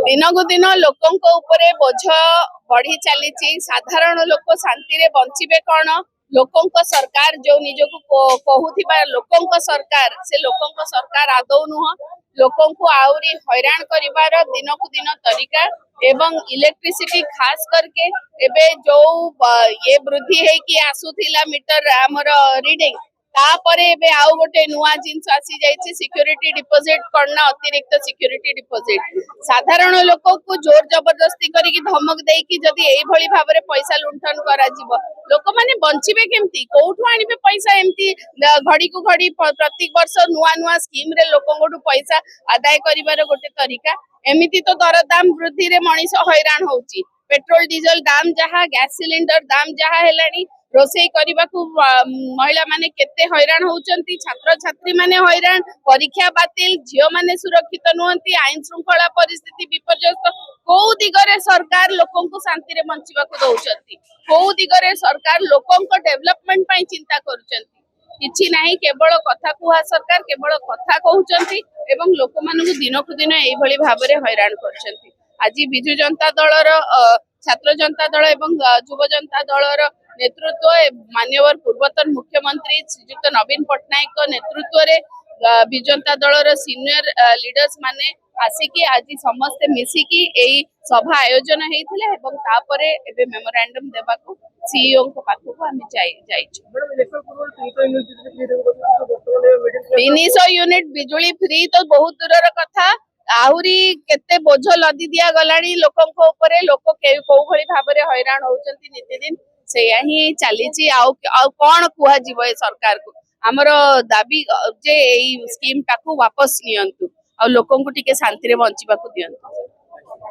दिनकु दिन लोकों उपरे बोझ बढ़ी चली साधारण लोक शांति रे बंचिबे कौन लोकों सरकार जो निजको कहूथिबा लोकों सरकार से लोकों सरकार आदौ नुह लोकों को आउरी हैरान करिवार दिनकु दिन तरीका एवं इलेक्ट्रिसिटी खास करके एबे जो ये वृद्धि है कि आसुथिला मीटर हमर रीडिंग तापरे एबे आउ गोटे नुआ जिंस आसी जाइछि सिक्योरिटी डिपोजिट करना अतिरिक्त सिक्योरिटी डिपोजिट साधारण लोक को जोर जबरदस्ती करिकि धमक देकी जदि एई भली भाबरे पैसा लुंठन करा जिवो लोक माने बंचिबे केमती कोठु आनिबे पैसा एमती घड़ी को घड़ी प्रत्येक वर्ष नुआ नुआ स्कीम रे लोकंगठु पैसा आदाय करिवार गोटे तरीका एमिति तो दरदाम वृद्धि रे मनीष हैरान होउची पेट्रोल डीजल दाम जहा गैस सिलिंडर दाम जहा हेलानी रोषेई करबाकू महिला माने केते हैरान होउचंती छात्र छात्री माने हैरान परीक्षा बातिल झियो माने सुरक्षित नुहंती आईन श्रृंखला परिस्थिति विपर्यस्त को दिगरे सरकार लोकों को शांति रे बंचिबाकू दउचंती को दिगरे सरकार लोकों को डेवलपमेंट पई चिंता करूचंती किछि नाही केवल कथा कुहा सरकार केवल कथा कहउचंती एवं लोक मानकू दिनकू दिन एई भली भाबरे हैरान करचंती आज बिजु जनता दलर छात्र जनता दल एवं युव जनता दलर नेतृत्व माननीय पूर्वतन मुख्यमंत्री श्रीयुक्त नवीन पट्टनायक नेतृत्व रे बिजु जनता दलर सीनियर लीडर्स माने आसिकी आज समस्ते मिसिकी एई सभा आयोजन हेइथिले एवं तापरे एबे मेमोरेंडम देबाकू सीईओ को पाखु हम जाइछु 300 यूनिट बिजुली फ्री तो बहुत दूरर कथा आहुरी केते बोझ लदी दिया गलानी लोकों ऊपर लोक को भली भाबरे हैरान होउचंती नितिदिन सेया ही चलीची आउ कौन कुहा जीव सरकार को हमर दाबी जे एई स्कीम टाकू वापस नियंतु आ लोकों को टिके शांति रे बंचिबा को दियंतु।